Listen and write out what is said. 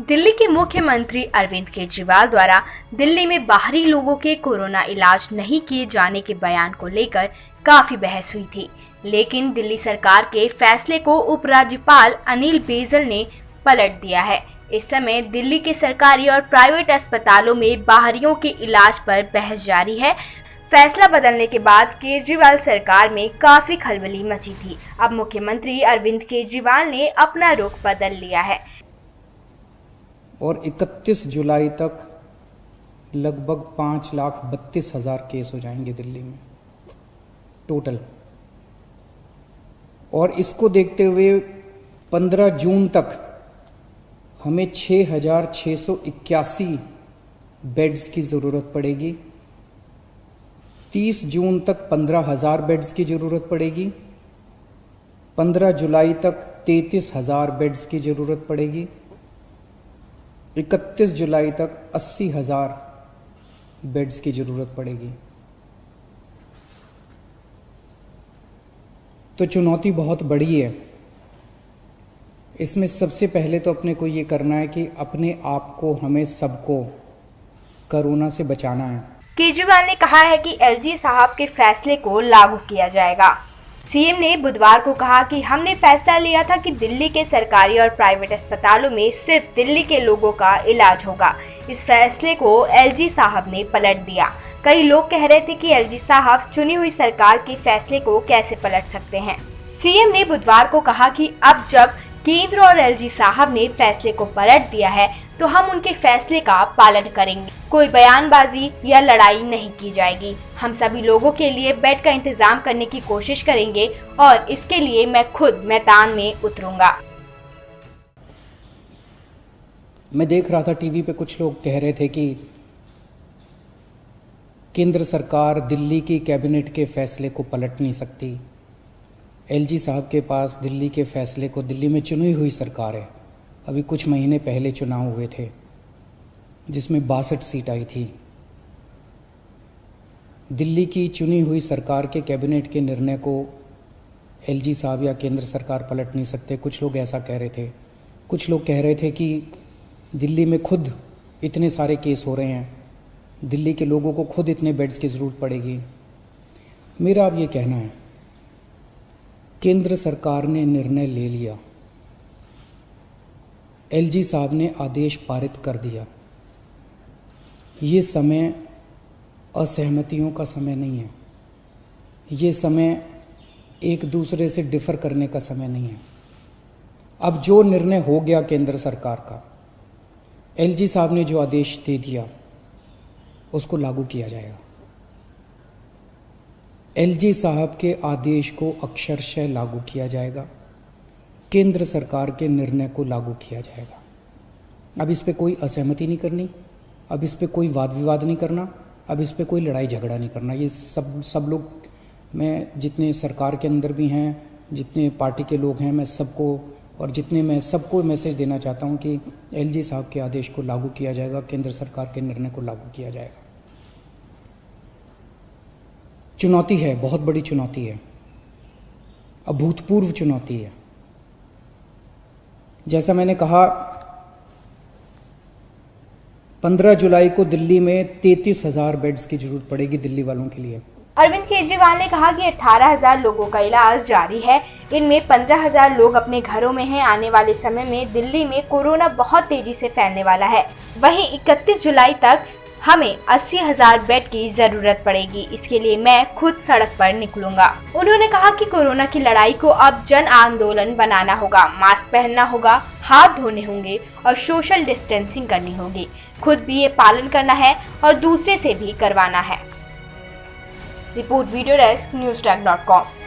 दिल्ली के मुख्यमंत्री अरविंद केजरीवाल द्वारा दिल्ली में बाहरी लोगों के कोरोना इलाज नहीं किए जाने के बयान को लेकर काफी बहस हुई थी, लेकिन दिल्ली सरकार के फैसले को उपराज्यपाल अनिल बैजल ने पलट दिया है। इस समय दिल्ली के सरकारी और प्राइवेट अस्पतालों में बाहरियों के इलाज पर बहस जारी है। फैसला बदलने के बाद केजरीवाल सरकार में काफी खलबली मची थी। अब मुख्यमंत्री अरविंद केजरीवाल ने अपना रुख बदल लिया है और 31 जुलाई तक लगभग 5,32,000 केस हो जाएंगे दिल्ली में टोटल। और इसको देखते हुए 15 जून तक हमें 6,681 बेड्स की ज़रूरत पड़ेगी। 30 जून तक 15,000 बेड्स की ज़रूरत पड़ेगी। 15 जुलाई तक 33,000 बेड्स की ज़रूरत पड़ेगी। 31 जुलाई तक 80,000 बेड्स की ज़रूरत पड़ेगी। तो चुनौती बहुत बड़ी है। इसमें सबसे पहले तो अपने को ये करना है कि अपने आप को, हमें सबको कोरोना से बचाना है। केजरीवाल ने कहा है कि एलजी साहब के फैसले को लागू किया जाएगा। सीएम ने बुधवार को कहा कि हमने फैसला लिया था कि दिल्ली के सरकारी और प्राइवेट अस्पतालों में सिर्फ दिल्ली के लोगों का इलाज होगा। इस फैसले को एलजी साहब ने पलट दिया। कई लोग कह रहे थे कि एलजी साहब चुनी हुई सरकार के फैसले को कैसे पलट सकते हैं। सीएम ने बुधवार को कहा कि अब जब केंद्र और एलजी साहब ने फैसले को पलट दिया है तो हम उनके फैसले का पालन करेंगे। कोई बयानबाजी या लड़ाई नहीं की जाएगी। हम सभी लोगों के लिए बेड का इंतजाम करने की कोशिश करेंगे और इसके लिए मैं खुद मैदान में उतरूंगा। मैं देख रहा था टीवी पे, कुछ लोग कह रहे थे कि केंद्र सरकार दिल्ली की कैबिनेट के फैसले को पलट नहीं सकती। एलजी साहब के पास दिल्ली के फैसले को, दिल्ली में चुनी हुई सरकार है। अभी कुछ महीने पहले चुनाव हुए थे जिसमें 62 सीट आई थी। दिल्ली की चुनी हुई सरकार के कैबिनेट के निर्णय को एलजी साहब या केंद्र सरकार पलट नहीं सकते। कुछ लोग ऐसा कह रहे थे। कुछ लोग कह रहे थे कि दिल्ली में खुद इतने सारे केस हो रहे हैं, दिल्ली के लोगों को खुद इतने बेड्स की ज़रूरत पड़ेगी। मेरा अब ये कहना है, केंद्र सरकार ने निर्णय ले लिया, एलजी साहब ने आदेश पारित कर दिया। ये समय असहमतियों का समय नहीं है। ये समय एक दूसरे से डिफर करने का समय नहीं है। अब जो निर्णय हो गया केंद्र सरकार का, एलजी साहब ने जो आदेश दे दिया उसको लागू किया जाएगा। एलजी साहब के आदेश को अक्षरशः लागू किया जाएगा। केंद्र सरकार के निर्णय को लागू किया जाएगा। अब इस पे कोई असहमति नहीं करनी, अब इस पे कोई वाद विवाद नहीं करना, अब इस पे कोई लड़ाई झगड़ा नहीं करना। ये सब लोग, मैं जितने सरकार के अंदर भी हैं, जितने पार्टी के लोग हैं, मैं सबको मैसेज देना चाहता हूँ कि एलजी साहब के आदेश को लागू किया जाएगा, केंद्र सरकार के निर्णय को लागू किया जाएगा। चुनौती है, बहुत बड़ी चुनौती है, अभूतपूर्व चुनौती है। जैसा मैंने कहा, 15 जुलाई को दिल्ली में 33,000 बेड्स की जरूरत पड़ेगी दिल्ली वालों के लिए। अरविंद केजरीवाल ने कहा कि 18,000 लोगों का इलाज जारी है। इनमें 15,000 लोग अपने घरों में हैं। आने वाले समय में दिल्ली में कोरोना बहुत तेजी से फैलने वाला है। वहीं 31 जुलाई तक हमें 80,000 बेड की जरूरत पड़ेगी। इसके लिए मैं खुद सड़क पर निकलूंगा। उन्होंने कहा कि कोरोना की लड़ाई को अब जन आंदोलन बनाना होगा। मास्क पहनना होगा, हाथ धोने होंगे और सोशल डिस्टेंसिंग करनी होगी। खुद भी ये पालन करना है और दूसरे से भी करवाना है। Report video desk, newstalk.com।